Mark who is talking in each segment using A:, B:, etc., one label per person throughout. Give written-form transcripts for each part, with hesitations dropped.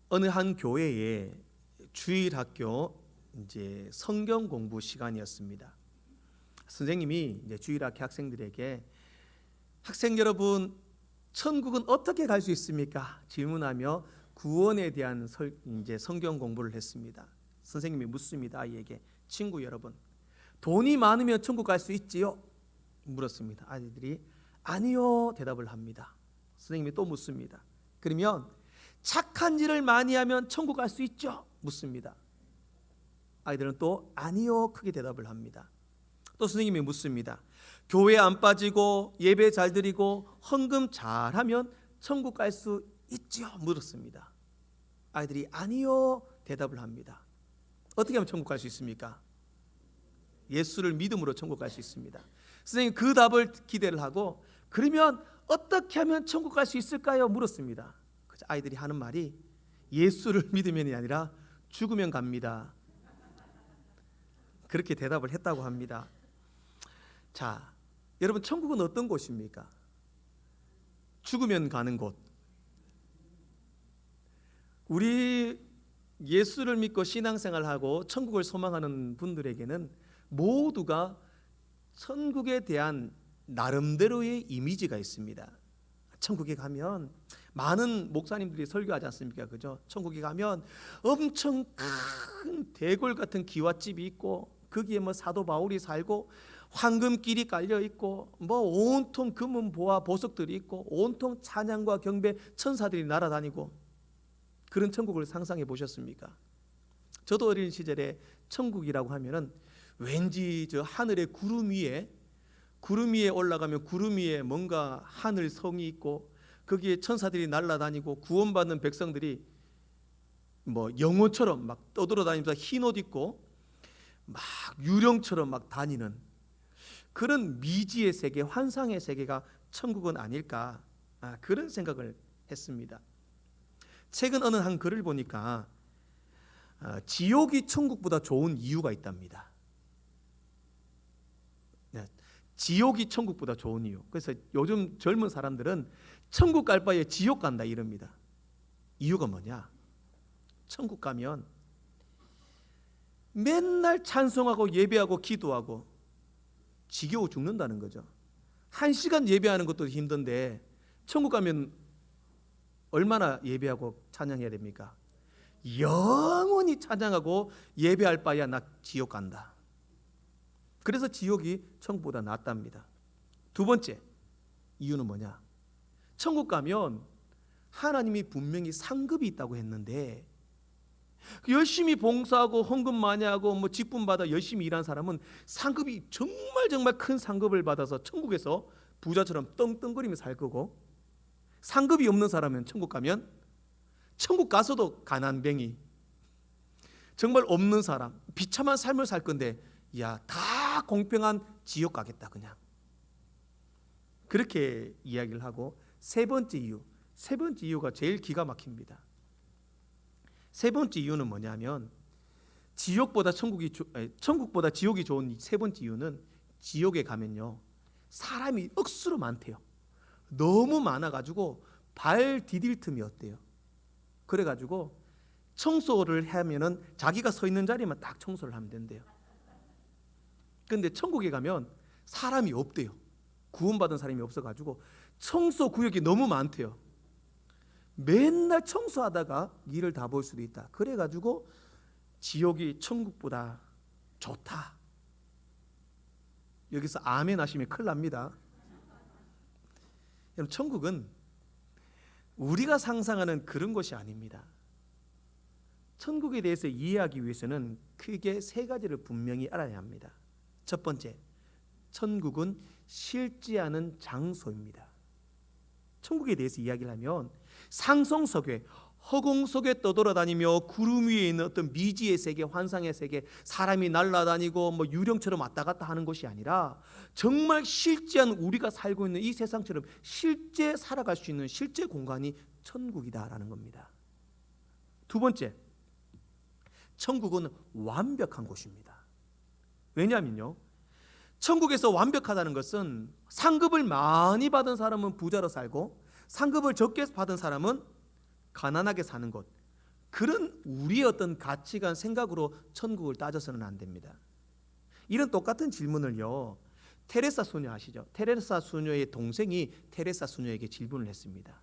A: 어느 한 교회에 주일학교 이제 성경 공부 시간이었습니다. 선생님이 이제 주일학교 학생들에게 학생 여러분, 천국은 어떻게 갈 수 있습니까? 질문하며 구원에 대한 이제 성경 공부를 했습니다. 선생님이 묻습니다. 아이에게, 친구 여러분, 돈이 많으면 천국 갈 수 있지요? 물었습니다. 아이들이 아니요 대답을 합니다. 선생님이 또 묻습니다. 그러면 착한 일을 많이 하면 천국 갈 수 있죠? 묻습니다. 아이들은 또 아니요 크게 대답을 합니다. 또 선생님이 묻습니다. 교회 안 빠지고 예배 잘 드리고 헌금 잘하면 천국 갈 수 있죠? 물었습니다. 아이들이 아니요 대답을 합니다. 어떻게 하면 천국 갈 수 있습니까? 예수를 믿음으로 천국 갈 수 있습니다. 선생님 그 답을 기대를 하고, 그러면 어떻게 하면 천국 갈 수 있을까요? 물었습니다. 아이들이 하는 말이 예수를 믿으면이 아니라 죽으면 갑니다. 그렇게 대답을 했다고 합니다. 자, 여러분, 천국은 어떤 곳입니까? 죽으면 가는 곳. 우리 예수를 믿고 신앙생활하고 천국을 소망하는 분들에게는 모두가 천국에 대한 나름대로의 이미지가 있습니다. 천국에 가면 많은 목사님들이 설교하지 않습니까? 그죠? 천국에 가면 엄청 큰 대궐 같은 기와집이 있고, 거기에 뭐 사도 바울이 살고 황금길이 깔려 있고 뭐 온통 금은 보화 보석들이 있고 온통 찬양과 경배 천사들이 날아다니고, 그런 천국을 상상해 보셨습니까? 저도 어린 시절에 천국이라고 하면은 왠지 저 하늘의 구름 위에 올라가면 구름 위에 뭔가 하늘 성이 있고 거기에 천사들이 날아다니고 구원받는 백성들이 뭐 영혼처럼 막 떠돌아다니면서 흰 옷 입고 막 유령처럼 막 다니는 그런 미지의 세계, 환상의 세계가 천국은 아닐까, 그런 생각을 했습니다. 최근 어느 한 글을 보니까 지옥이 천국보다 좋은 이유가 있답니다. 지옥이 천국보다 좋은 이유. 그래서 요즘 젊은 사람들은 천국 갈 바에 지옥 간다 이럽니다. 이유가 뭐냐? 천국 가면 맨날 찬송하고 예배하고 기도하고 지겨워 죽는다는 거죠. 1시간 예배하는 것도 힘든데 천국 가면 얼마나 예배하고 찬양해야 됩니까? 영원히 찬양하고 예배할 바야 나 지옥 간다. 그래서 지옥이 천국보다 낫답니다. 두 번째 이유는 뭐냐? 천국 가면 하나님이 분명히 상급이 있다고 했는데, 열심히 봉사하고 헌금 많이 하고 뭐 직분 받아 열심히 일한 사람은 상급이 정말 큰 상급을 받아서 천국에서 부자처럼 떵떵거리며 살 거고, 상급이 없는 사람은 천국 가면 천국 가서도 가난뱅이, 정말 없는 사람, 비참한 삶을 살 건데, 야, 다 공평한 지옥 가겠다 그냥. 그렇게 이야기를 하고, 세 번째 이유가 제일 기가 막힙니다. 세 번째 이유는 뭐냐면, 천국보다 지옥이 좋은 세 번째 이유는, 지옥에 가면요 사람이 억수로 많대요. 너무 많아가지고 발 디딜 틈이 없대요. 그래가지고 청소를 하면은 자기가 서 있는 자리만 딱 청소를 하면 된대요. 근데 천국에 가면 사람이 없대요. 구원받은 사람이 없어가지고 청소 구역이 너무 많대요. 맨날 청소하다가 일을 다 볼 수도 있다. 그래가지고 지옥이 천국보다 좋다. 여기서 아멘 하시면 큰일 납니다. 여러분, 천국은 우리가 상상하는 그런 것이 아닙니다. 천국에 대해서 이해하기 위해서는 크게 세 가지를 분명히 알아야 합니다. 첫 번째, 천국은 실제하는 장소입니다. 천국에 대해서 이야기를 하면 상성 속에, 허공 속에 떠돌아다니며 구름 위에 있는 어떤 미지의 세계, 환상의 세계, 사람이 날아다니고 뭐 유령처럼 왔다 갔다 하는 것이 아니라 정말 실제한 우리가 살고 있는 이 세상처럼 실제 살아갈 수 있는 실제 공간이 천국이다라는 겁니다. 두 번째, 천국은 완벽한 곳입니다. 왜냐하면요, 천국에서 완벽하다는 것은 상급을 많이 받은 사람은 부자로 살고 상급을 적게 받은 사람은 가난하게 사는 것, 그런 우리의 어떤 가치관, 생각으로 천국을 따져서는 안 됩니다. 이런 똑같은 질문을요, 테레사 수녀 아시죠? 테레사 수녀의 동생이 테레사 수녀에게 질문을 했습니다.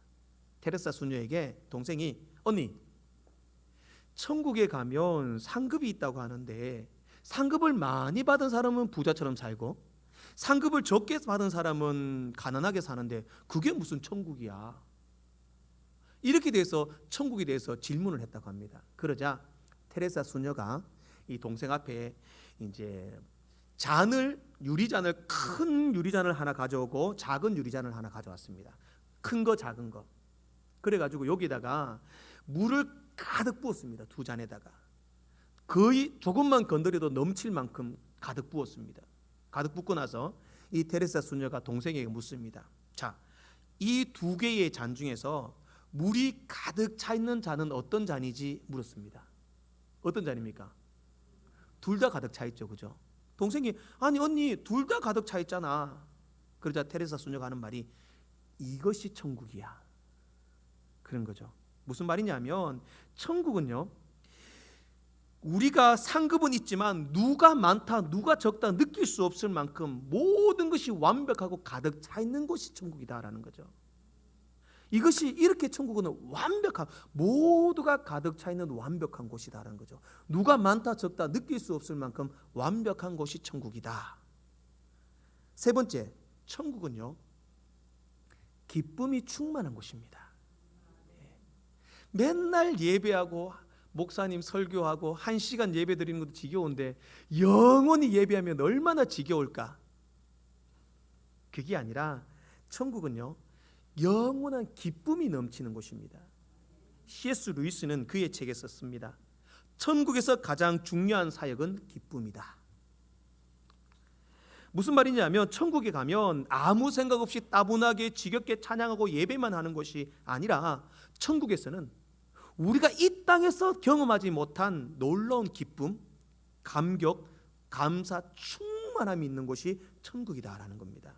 A: 테레사 수녀에게 동생이, 언니, 천국에 가면 상급이 있다고 하는데 상급을 많이 받은 사람은 부자처럼 살고 상급을 적게 받은 사람은 가난하게 사는데 그게 무슨 천국이야? 이렇게 돼서 천국에 대해서 질문을 했다고 합니다. 그러자 테레사 수녀가 이 동생 앞에 이제 유리잔을, 큰 유리잔을 하나 가져오고 작은 유리잔을 하나 가져왔습니다. 큰 거 작은 거. 그래가지고 여기다가 물을 가득 부었습니다. 두 잔에다가 거의 조금만 건드려도 넘칠 만큼 가득 부었습니다. 가득 붓고 나서 이 테레사 수녀가 동생에게 묻습니다. 자, 이 두 개의 잔 중에서 물이 가득 차 있는 잔은 어떤 잔이지 물었습니다. 어떤 잔입니까? 둘 다 가득 차 있죠, 그죠? 동생이, 아니 언니, 둘 다 가득 차 있잖아. 그러자 테레사 수녀가 하는 말이, 이것이 천국이야, 그런 거죠. 무슨 말이냐면 천국은요, 우리가 상급은 있지만 누가 많다 누가 적다 느낄 수 없을 만큼 모든 것이 완벽하고 가득 차 있는 곳이 천국이다라는 거죠. 이것이, 이렇게 천국은 완벽한, 모두가 가득 차 있는 완벽한 곳이다라는 거죠. 누가 많다 적다 느낄 수 없을 만큼 완벽한 곳이 천국이다. 세 번째, 천국은요, 기쁨이 충만한 곳입니다. 맨날 예배하고 목사님 설교하고 1시간 예배 드리는 것도 지겨운데 영원히 예배하면 얼마나 지겨울까? 그게 아니라 천국은요, 영원한 기쁨이 넘치는 곳입니다. C.S. 루이스는 그의 책에 썼습니다. 천국에서 가장 중요한 사역은 기쁨이다. 무슨 말이냐면 천국에 가면 아무 생각 없이 따분하게 지겹게 찬양하고 예배만 하는 것이 아니라 천국에서는 우리가 이 땅에서 경험하지 못한 놀라운 기쁨, 감격, 감사, 충만함이 있는 곳이 천국이다라는 겁니다.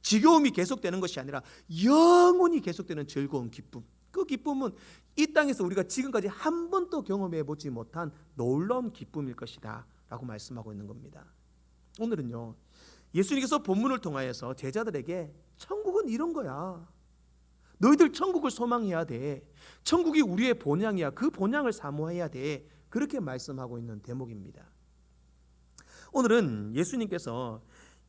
A: 지겨움이 계속되는 것이 아니라 영원히 계속되는 즐거운 기쁨, 그 기쁨은 이 땅에서 우리가 지금까지 한 번도 경험해 보지 못한 놀라운 기쁨일 것이다 라고 말씀하고 있는 겁니다. 오늘은요, 예수님께서 본문을 통하여서 제자들에게 천국은 이런 거야, 너희들 천국을 소망해야 돼, 천국이 우리의 본향이야, 그 본향을 사모해야 돼, 그렇게 말씀하고 있는 대목입니다. 오늘은 예수님께서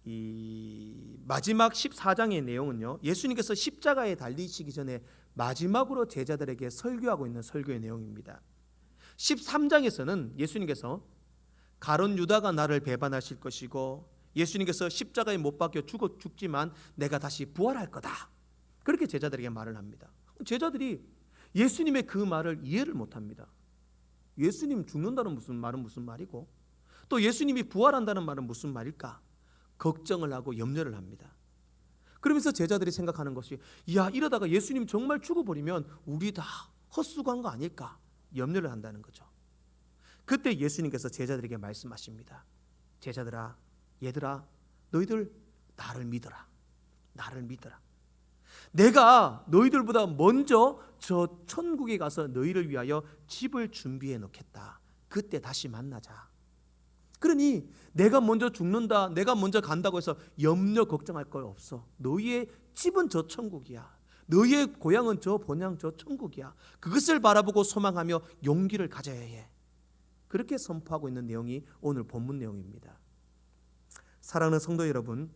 A: 이 마지막 14장의 내용은요, 예수님께서 십자가에 달리시기 전에 마지막으로 제자들에게 설교하고 있는 설교의 내용입니다. 13장에서는 예수님께서 가룟 유다가 나를 배반하실 것이고 예수님께서 십자가에 못 박혀 죽지만 내가 다시 부활할 거다, 그렇게 제자들에게 말을 합니다. 제자들이 예수님의 그 말을 이해를 못합니다. 예수님 죽는다는 말은 무슨 말이고 또 예수님이 부활한다는 말은 무슨 말일까? 걱정을 하고 염려를 합니다. 그러면서 제자들이 생각하는 것이, 야, 이러다가 예수님 정말 죽어버리면 우리 다 헛수고한 거 아닐까? 염려를 한다는 거죠. 그때 예수님께서 제자들에게 말씀하십니다. 제자들아, 얘들아, 너희들 나를 믿어라. 나를 믿어라. 내가 너희들보다 먼저 저 천국에 가서 너희를 위하여 집을 준비해 놓겠다. 그때 다시 만나자. 그러니 내가 먼저 죽는다, 내가 먼저 간다고 해서 염려 걱정할 거 없어. 너희의 집은 저 천국이야. 너희의 고향은 저 본향 저 천국이야. 그것을 바라보고 소망하며 용기를 가져야 해. 그렇게 선포하고 있는 내용이 오늘 본문 내용입니다. 사랑하는 성도 여러분,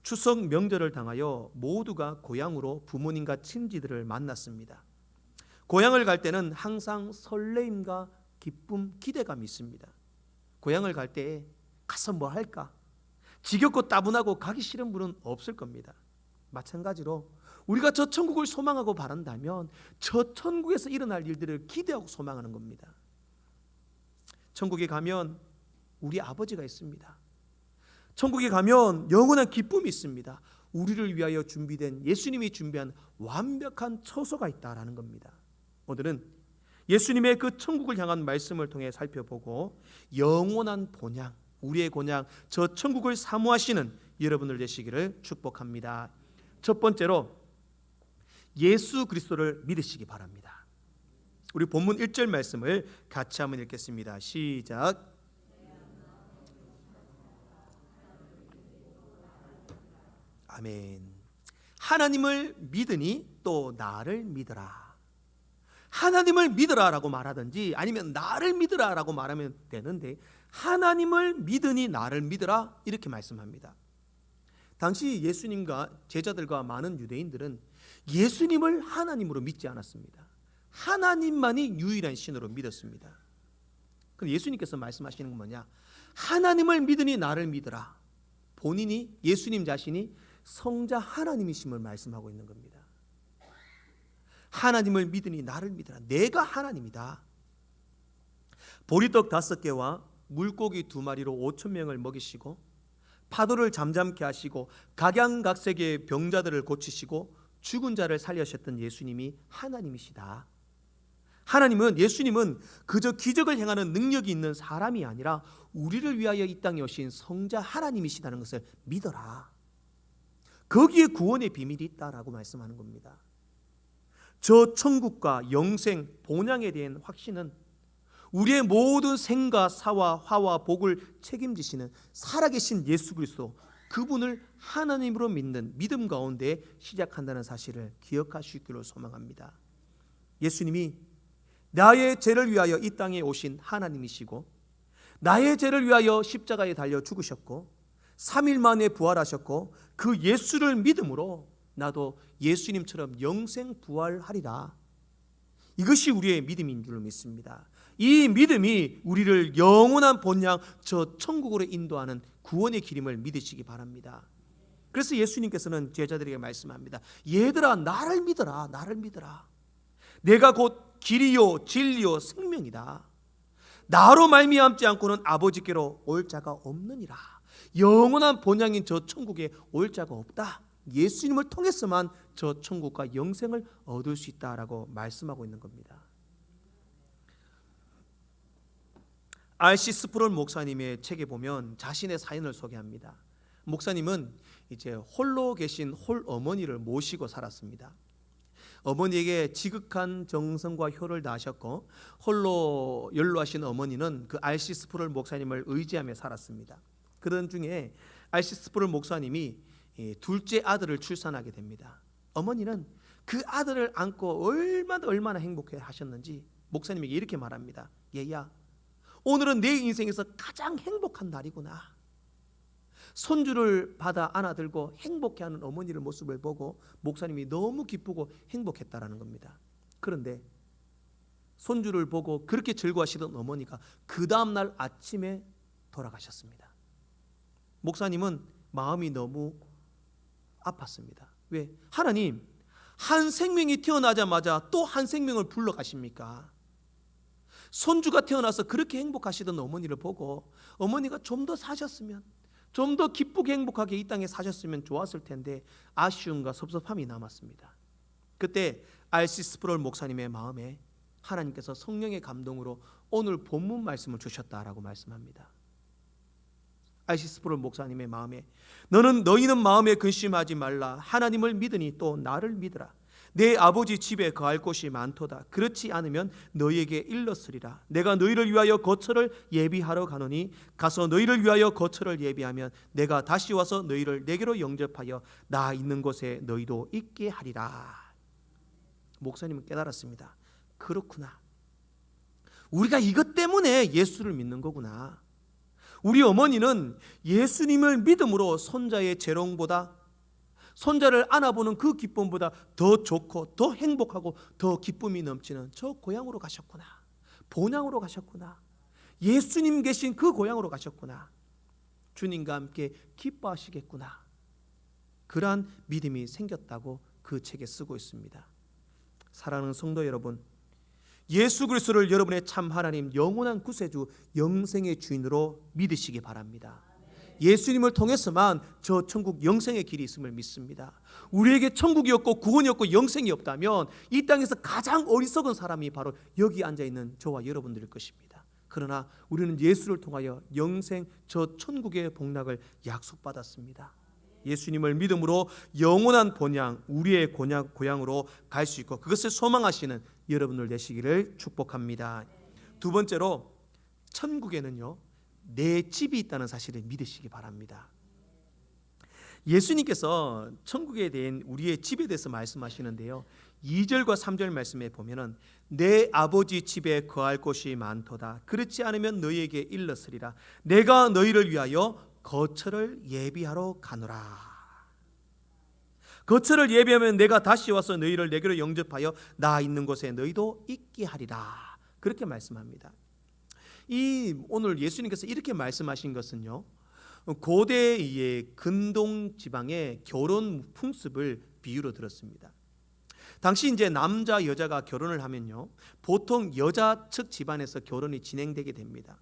A: 추석 명절을 당하여 모두가 고향으로 부모님과 친지들을 만났습니다. 고향을 갈 때는 항상 설레임과 기쁨, 기대감이 있습니다. 고향을 갈 때 가서 뭐 할까? 지겹고 따분하고 가기 싫은 분은 없을 겁니다. 마찬가지로 우리가 저 천국을 소망하고 바란다면 저 천국에서 일어날 일들을 기대하고 소망하는 겁니다. 천국에 가면 우리 아버지가 있습니다. 천국에 가면 영원한 기쁨이 있습니다. 우리를 위하여 준비된, 예수님이 준비한 완벽한 처소가 있다라는 겁니다. 오늘은 예수님의 그 천국을 향한 말씀을 통해 살펴보고 영원한 본향, 우리의 본향, 저 천국을 사모하시는 여러분들 되시기를 축복합니다. 첫 번째로 예수 그리스도를 믿으시기 바랍니다. 우리 본문 1절 말씀을 같이 한번 읽겠습니다. 시작. 아멘. 하나님을 믿으니 또 나를 믿으라. 하나님을 믿으라라고 말하든지 아니면 나를 믿으라라고 말하면 되는데, 하나님을 믿으니 나를 믿으라 이렇게 말씀합니다. 당시 예수님과 제자들과 많은 유대인들은 예수님을 하나님으로 믿지 않았습니다. 하나님만이 유일한 신으로 믿었습니다. 그럼 예수님께서 말씀하시는 건 뭐냐? 하나님을 믿으니 나를 믿으라. 본인이, 예수님 자신이 성자 하나님이심을 말씀하고 있는 겁니다. 하나님을 믿으니 나를 믿으라. 내가 하나님이다. 보리떡 5개와 물고기 2마리로 5,000명을 먹이시고 파도를 잠잠케 하시고 각양각색의 병자들을 고치시고 죽은 자를 살리셨던 예수님이 하나님이시다. 예수님은 그저 기적을 행하는 능력이 있는 사람이 아니라 우리를 위하여 이 땅에 오신 성자 하나님이시다는 것을 믿어라. 거기에 구원의 비밀이 있다라고 말씀하는 겁니다. 저 천국과 영생, 본향에 대한 확신은 우리의 모든 생과 사와 화와 복을 책임지시는 살아계신 예수 그리스도, 그분을 하나님으로 믿는 믿음 가운데 시작한다는 사실을 기억하시기를 소망합니다. 예수님이 나의 죄를 위하여 이 땅에 오신 하나님이시고, 나의 죄를 위하여 십자가에 달려 죽으셨고 3일 만에 부활하셨고, 그 예수를 믿음으로 나도 예수님처럼 영생 부활하리라. 이것이 우리의 믿음인 줄 믿습니다. 이 믿음이 우리를 영원한 본향 저 천국으로 인도하는 구원의 길임을 믿으시기 바랍니다. 그래서 예수님께서는 제자들에게 말씀합니다. 얘들아, 나를 믿어라. 나를 믿어라. 내가 곧 길이요 진리요 생명이다. 나로 말미암지 않고는 아버지께로 올 자가 없느니라. 영원한 본향인 저 천국에 올 자가 없다. 예수님을 통해서만 저 천국과 영생을 얻을 수 있다라고 말씀하고 있는 겁니다. R.C. 스프롤 목사님의 책에 보면 자신의 사연을 소개합니다. 목사님은 이제 홀로 계신 홀어머니를 모시고 살았습니다. 어머니에게 지극한 정성과 효를 다하셨고, 홀로 연로하신 어머니는 그 R.C. 스프롤 목사님을 의지하며 살았습니다. 그런 중에 R.C. 스프롤 목사님이 둘째 아들을 출산하게 됩니다. 어머니는 그 아들을 안고 얼마나 행복해 하셨는지 목사님에게 이렇게 말합니다. 얘야, 오늘은 내 인생에서 가장 행복한 날이구나. 손주를 받아 안아들고 행복해하는 어머니의 모습을 보고 목사님이 너무 기쁘고 행복했다라는 겁니다. 그런데 손주를 보고 그렇게 즐거워하시던 어머니가 그 다음날 아침에 돌아가셨습니다. 목사님은 마음이 너무 아팠습니다. 왜? 하나님, 한 생명이 태어나자마자 또 한 생명을 불러가십니까? 손주가 태어나서 그렇게 행복하시던 어머니를 보고 어머니가 좀 더 사셨으면, 좀 더 기쁘게 행복하게 이 땅에 사셨으면 좋았을 텐데 아쉬움과 섭섭함이 남았습니다. 그때 R.C. 스프롤 목사님의 마음에 하나님께서 성령의 감동으로 오늘 본문 말씀을 주셨다라고 말씀합니다. R.C. 스프롤 목사님의 마음에 너희는 마음에 근심하지 말라. 하나님을 믿으니 또 나를 믿으라. 내 아버지 집에 거할 곳이 많도다. 그렇지 않으면 너희에게 일렀으리라. 내가 너희를 위하여 거처를 예비하러 가노니 가서 너희를 위하여 거처를 예비하면 내가 다시 와서 너희를 내게로 영접하여 나 있는 곳에 너희도 있게 하리라. 목사님은 깨달았습니다. 그렇구나. 우리가 이것 때문에 예수를 믿는 거구나. 우리 어머니는 예수님을 믿음으로 손자의 재롱보다, 손자를 안아보는 그 기쁨보다 더 좋고 더 행복하고 더 기쁨이 넘치는 저 고향으로 가셨구나. 본향으로 가셨구나. 예수님 계신 그 고향으로 가셨구나. 주님과 함께 기뻐하시겠구나. 그러한 믿음이 생겼다고 그 책에 쓰고 있습니다. 사랑하는 성도 여러분, 예수 그리스도를 여러분의 참 하나님, 영원한 구세주, 영생의 주인으로 믿으시기 바랍니다. 예수님을 통해서만 저 천국 영생의 길이 있음을 믿습니다. 우리에게 천국이 없고 구원이 없고 영생이 없다면 이 땅에서 가장 어리석은 사람이 바로 여기 앉아있는 저와 여러분들일 것입니다. 그러나 우리는 예수를 통하여 영생, 저 천국의 복락을 약속받았습니다. 예수님을 믿음으로 영원한 본향, 우리의 고향으로 갈 수 있고 그것을 소망하시는 여러분들 되시기를 축복합니다. 두 번째로 천국에는요 내 집이 있다는 사실을 믿으시기 바랍니다. 예수님께서 천국에 대한 우리의 집에 대해서 말씀하시는데요 2절과 3절 말씀에 보면은 내 아버지 집에 거할 곳이 많도다. 그렇지 않으면 너희에게 일렀으리라. 내가 너희를 위하여 거처를 예비하러 가노라. 거처를 예비하면 내가 다시 와서 너희를 내게로 영접하여 나 있는 곳에 너희도 있게 하리라. 그렇게 말씀합니다. 오늘 예수님께서 이렇게 말씀하신 것은요 고대의 근동 지방의 결혼 풍습을 비유로 들었습니다. 당시 이제 남자 여자가 결혼을 하면요 보통 여자 측 집안에서 결혼이 진행되게 됩니다.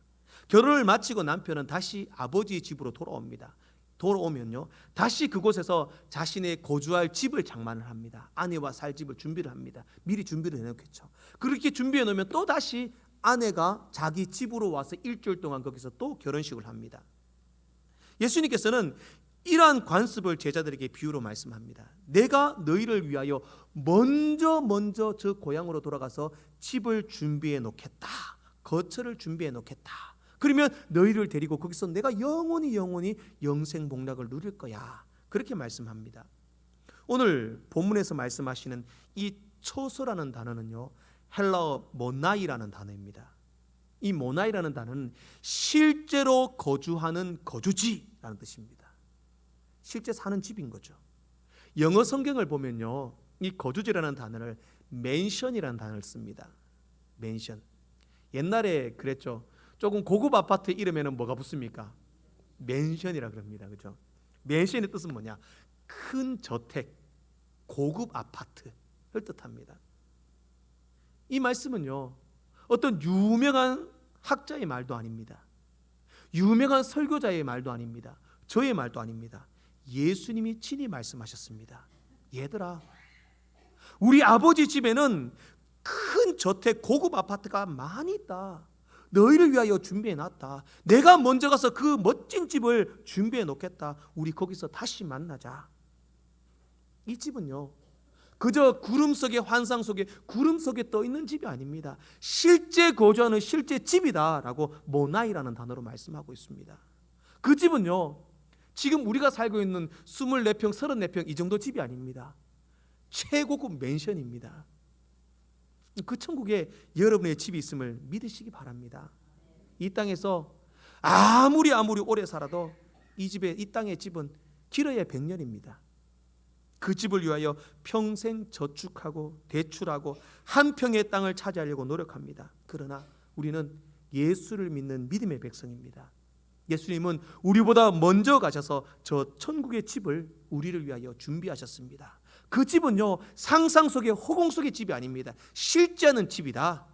A: 결혼을 마치고 남편은 다시 아버지 집으로 돌아옵니다. 돌아오면요 다시 그곳에서 자신의 거주할 집을 장만을 합니다. 아내와 살 집을 준비를 합니다. 미리 준비를 해놓겠죠. 그렇게 준비해 놓으면 또 다시 아내가 자기 집으로 와서 일주일 동안 거기서 또 결혼식을 합니다. 예수님께서는 이러한 관습을 제자들에게 비유로 말씀합니다. 내가 너희를 위하여 먼저 저 고향으로 돌아가서 집을 준비해 놓겠다. 거처를 준비해 놓겠다. 그러면 너희를 데리고 거기서 내가 영원히 영생복락을 누릴 거야. 그렇게 말씀합니다. 오늘 본문에서 말씀하시는 이 처소라는 단어는요 헬라어 모나이라는 단어입니다. 이 모나이라는 단어는 실제로 거주하는 거주지라는 뜻입니다. 실제 사는 집인 거죠. 영어 성경을 보면요 이 거주지라는 단어를 맨션이라는 단어를 씁니다. 맨션. 옛날에 그랬죠. 조금 고급 아파트 이름에는 뭐가 붙습니까? 맨션이라 그럽니다. 그렇죠? 맨션의 뜻은 뭐냐? 큰 저택, 고급 아파트를 뜻합니다. 이 말씀은요 어떤 유명한 학자의 말도 아닙니다. 유명한 설교자의 말도 아닙니다. 저의 말도 아닙니다. 예수님이 친히 말씀하셨습니다. 얘들아, 우리 아버지 집에는 큰 저택 고급 아파트가 많이 있다. 너희를 위하여 준비해 놨다. 내가 먼저 가서 그 멋진 집을 준비해 놓겠다. 우리 거기서 다시 만나자. 이 집은요 그저 구름 속의 환상 속에 구름 속에 떠 있는 집이 아닙니다. 실제 거주하는 실제 집이다라고 모나이라는 단어로 말씀하고 있습니다. 그 집은요 지금 우리가 살고 있는 24평, 34평 이 정도 집이 아닙니다. 최고급 맨션입니다. 그 천국에 여러분의 집이 있음을 믿으시기 바랍니다. 이 땅에서 아무리 오래 살아도 이 땅의 집은 길어야 100년입니다. 그 집을 위하여 평생 저축하고 대출하고 한 평의 땅을 차지하려고 노력합니다. 그러나 우리는 예수를 믿는 믿음의 백성입니다. 예수님은 우리보다 먼저 가셔서 저 천국의 집을 우리를 위하여 준비하셨습니다. 그 집은요 상상 속의 허공 속의 집이 아닙니다. 실제하는 집이다.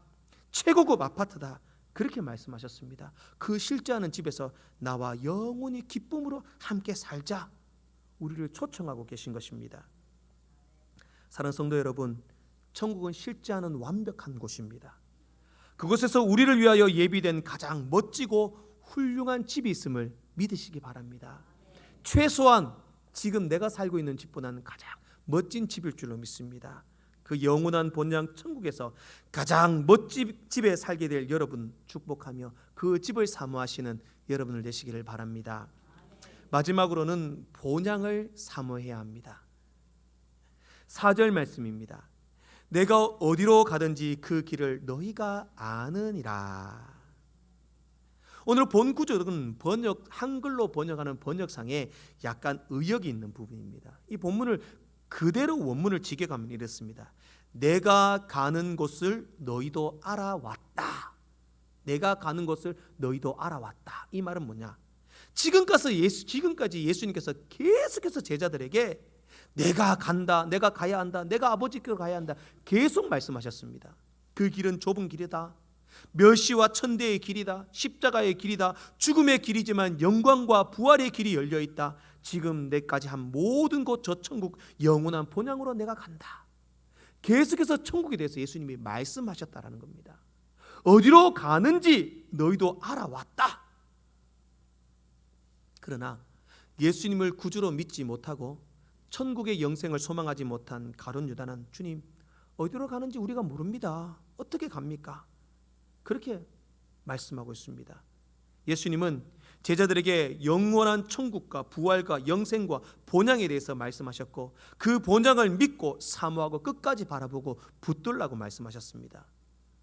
A: 최고급 아파트다. 그렇게 말씀하셨습니다. 그 실제하는 집에서 나와 영원히 기쁨으로 함께 살자. 우리를 초청하고 계신 것입니다. 사랑하는 성도 여러분, 천국은 실제하는 완벽한 곳입니다. 그곳에서 우리를 위하여 예비된 가장 멋지고 훌륭한 집이 있음을 믿으시기 바랍니다. 최소한 지금 내가 살고 있는 집보다는 가장 멋진 집일 줄로 믿습니다. 그 영원한 본향 천국에서 가장 멋진 집에 살게 될 여러분 축복하며 그 집을 사모하시는 여러분을 되시기를 바랍니다. 마지막으로는 본향을 사모해야 합니다. 4절 말씀입니다. 내가 어디로 가든지 그 길을 너희가 아느니라. 오늘 본 구절은 한글로 번역하는 번역상에 약간 의역이 있는 부분입니다. 이 본문을 그대로 원문을 직역하면 이렇습니다. 내가 가는 곳을 너희도 알아왔다. 내가 가는 곳을 너희도 알아왔다. 이 말은 뭐냐? 지금까지 예수님께서 계속해서 제자들에게 내가 간다, 내가 가야 한다, 내가 아버지께로 가야 한다 계속 말씀하셨습니다. 그 길은 좁은 길이다. 멸시와 천대의 길이다. 십자가의 길이다. 죽음의 길이지만 영광과 부활의 길이 열려 있다. 지금 내까지 한 모든 곳 저 천국 영원한 본향으로 내가 간다. 계속해서 천국에 대해서 예수님이 말씀하셨다라는 겁니다. 어디로 가는지 너희도 알아왔다. 그러나 예수님을 구주로 믿지 못하고 천국의 영생을 소망하지 못한 가룟 유다는 주님, 어디로 가는지 우리가 모릅니다. 어떻게 갑니까? 그렇게 말씀하고 있습니다. 예수님은 제자들에게 영원한 천국과 부활과 영생과 본향에 대해서 말씀하셨고, 그 본향을 믿고 사모하고 끝까지 바라보고 붙들라고 말씀하셨습니다.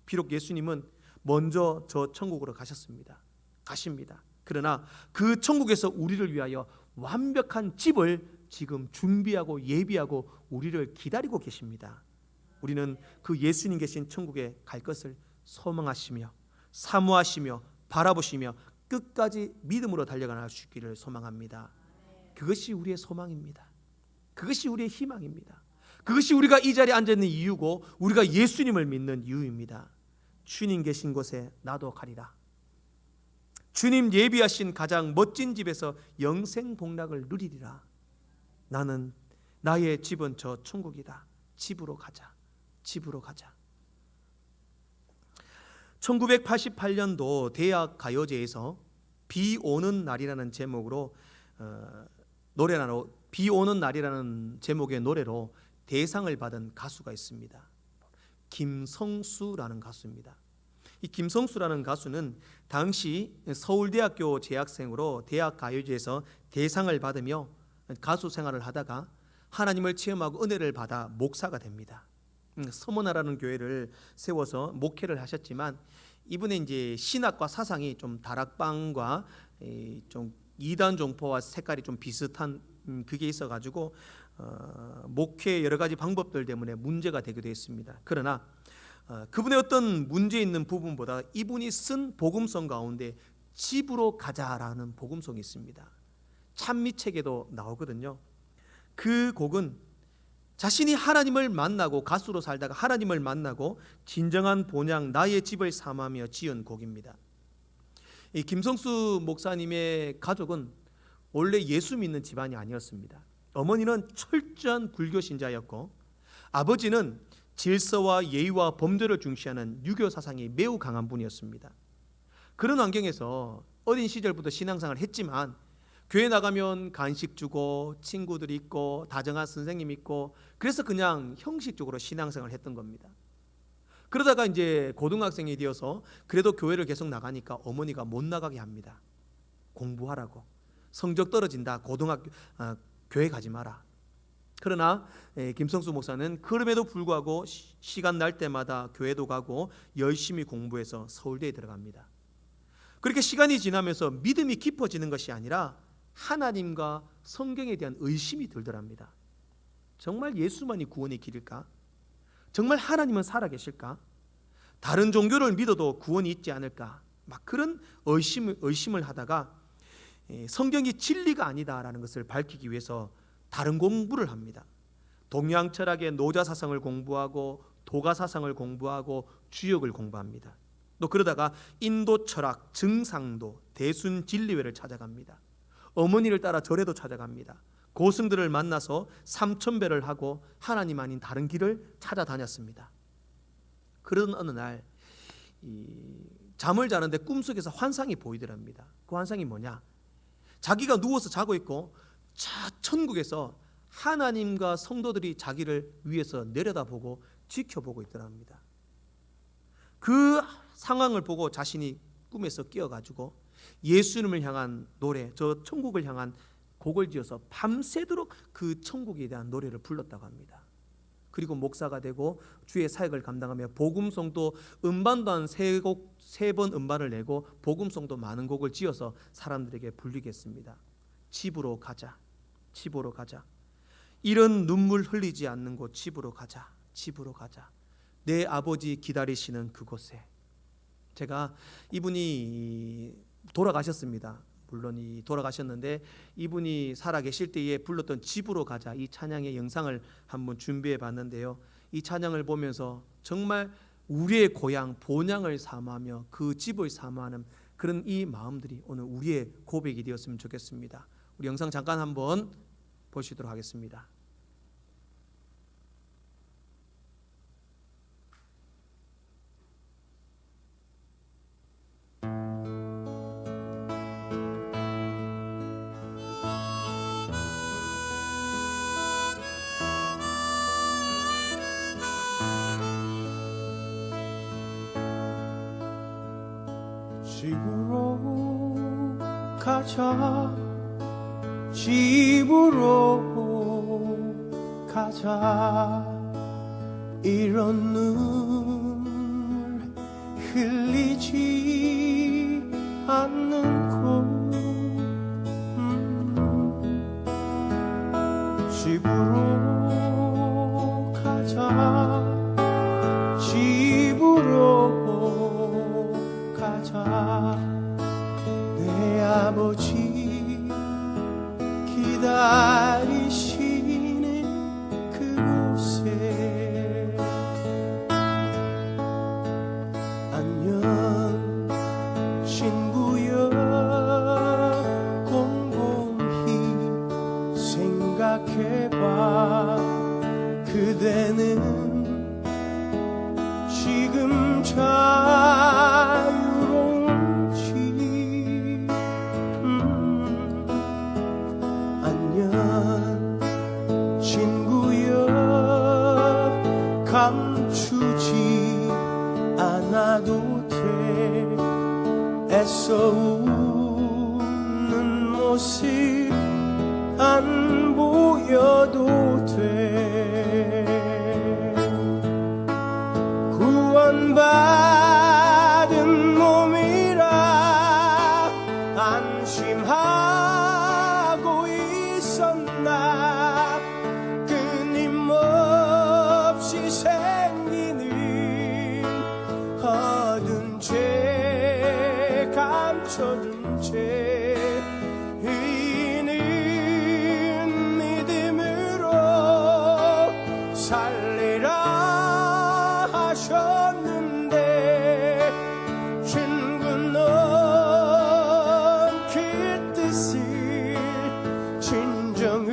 A: 비록 예수님은 먼저 저 천국으로 가십니다. 그러나 그 천국에서 우리를 위하여 완벽한 집을 지금 준비하고 예비하고 우리를 기다리고 계십니다. 우리는 그 예수님 계신 천국에 갈 것을 소망하시며 사모하시며 바라보시며 끝까지 믿음으로 달려갈 수 있기를 소망합니다. 그것이 우리의 소망입니다. 그것이 우리의 희망입니다. 그것이 우리가 이 자리에 앉아 있는 이유고 우리가 예수님을 믿는 이유입니다. 주님 계신 곳에 나도 가리라. 주님 예비하신 가장 멋진 집에서 영생 복락을 누리리라. 나는 나의 집은 저 천국이다. 집으로 가자. 집으로 가자. 1988년도 대학 가요제에서 비 오는 날이라는 제목으로 비 오는 날이라는 제목의 노래로 대상을 받은 가수가 있습니다. 김성수라는 가수입니다. 이 김성수라는 가수는 당시 서울대학교 재학생으로 대학 가요제에서 대상을 받으며 가수 생활을 하다가 하나님을 체험하고 은혜를 받아 목사가 됩니다. 서문화라는 교회를 세워서 목회를 하셨지만 이분의 이제 신학과 사상이 좀 다락방과 좀 이단 종파와 색깔이 좀 비슷한 그게 있어가지고 목회 여러 가지 방법들 때문에 문제가 되기도 했습니다. 그러나 그분의 어떤 문제 있는 부분보다 이분이 쓴 복음성 가운데 집으로 가자라는 복음성이 있습니다. 찬미책에도 나오거든요. 그 곡은 자신이 하나님을 만나고 가수로 살다가 하나님을 만나고 진정한 본향 나의 집을 삼으며 지은 곡입니다. 이 김성수 목사님의 가족은 원래 예수 믿는 집안이 아니었습니다. 어머니는 철저한 불교 신자였고 아버지는 질서와 예의와 범죄를 중시하는 유교 사상이 매우 강한 분이었습니다. 그런 환경에서 어린 시절부터 신앙생활을 했지만 교회 나가면 간식 주고 친구들이 있고 다정한 선생님 있고 그래서 그냥 형식적으로 신앙생활을 했던 겁니다. 그러다가 이제 고등학생이 되어서 그래도 교회를 계속 나가니까 어머니가 못 나가게 합니다. 공부하라고. 성적 떨어진다. 교회 가지 마라. 그러나 김성수 목사는 그럼에도 불구하고 시간 날 때마다 교회도 가고 열심히 공부해서 서울대에 들어갑니다. 그렇게 시간이 지나면서 믿음이 깊어지는 것이 아니라 하나님과 성경에 대한 의심이 들더랍니다. 정말 예수만이 구원의 길일까? 정말 하나님은 살아계실까? 다른 종교를 믿어도 구원이 있지 않을까? 막 그런 의심을 하다가 성경이 진리가 아니다라는 것을 밝히기 위해서 다른 공부를 합니다. 동양 철학의 노자 사상을 공부하고 도가 사상을 공부하고 주역을 공부합니다. 또 그러다가 인도 철학, 증상도, 대순 진리회를 찾아갑니다. 어머니를 따라 절에도 찾아갑니다. 고승들을 만나서 삼천배를 하고 하나님 아닌 다른 길을 찾아다녔습니다. 그런 어느 날 잠을 자는데 꿈속에서 환상이 보이더랍니다. 그 환상이 뭐냐? 자기가 누워서 자고 있고 천국에서 하나님과 성도들이 자기를 위에서 내려다보고 지켜보고 있더랍니다. 그 상황을 보고 자신이 꿈에서 깨어가지고 예수님을 향한 노래, 저 천국을 향한 곡을 지어서 밤새도록 그 천국에 대한 노래를 불렀다고 합니다. 그리고 목사가 되고 주의 사역을 감당하며 복음송도 음반도 한 3번 음반을 내고 복음송도 많은 곡을 지어서 사람들에게 불리겠습니다. 집으로 가자. 집으로 가자. 이런 눈물 흘리지 않는 곳 집으로 가자. 집으로 가자. 내 아버지 기다리시는 그곳에. 제가 이분이 돌아가셨습니다. 물론 돌아가셨는데 이분이 살아계실 때에 불렀던 집으로 가자 이 찬양의 영상을 한번 준비해 봤는데요. 이 찬양을 보면서 정말 우리의 고향 본향을 사모하며 그 집을 사모하는 그런 이 마음들이 오늘 우리의 고백이 되었으면 좋겠습니다. 우리 영상 잠깐 한번 보시도록 하겠습니다.
B: 집으로 가자, 집으로 가자. 이런 눈물 흘리지 않는 곳, 집으로 가자, 집으로 가자. 내 아버지 기다리시는 그곳에 안녕 친구여, 곰곰이 생각해봐. 그대는 지금 자유로운지. 안녕 친구여, 감추지 않아도 돼. 애써 웃는 모습 안 보여도 돼. 구원받은 몸이라 안심하고 있었나. 끊임없이 생기는 얻은 죄, 감춰둔 죄, 이는 믿음으로 살리라 하셨는데, 친구 넌 그 뜻을 진정으로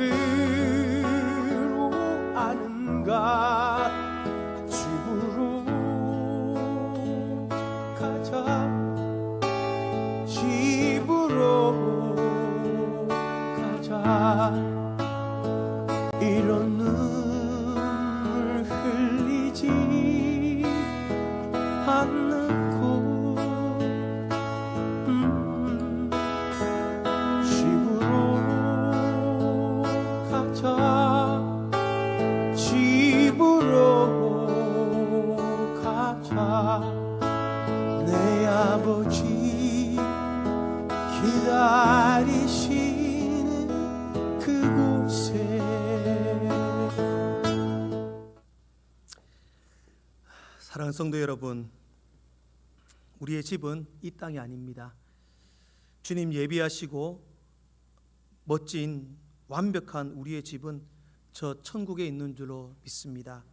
B: 아는가. 집으로 가자, 집으로 가자. 이런 눈물 흘리지 않는 곳, 집으로 가자, 집으로 가자. 내 아버지 기다리시는 그곳에.
A: 사랑하는 성도 여러분, 우리의 집은 이 땅이 아닙니다. 주님 예비하시고 멋진 완벽한 우리의 집은 저 천국에 있는 줄로 믿습니다.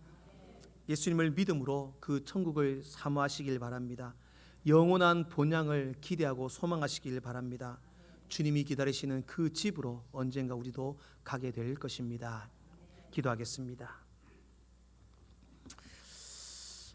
A: 예수님을 믿음으로 그 천국을 사모하시길 바랍니다. 영원한 본향을 기대하고 소망하시길 바랍니다. 주님이 기다리시는 그 집으로 언젠가 우리도 가게 될 것입니다. 기도하겠습니다.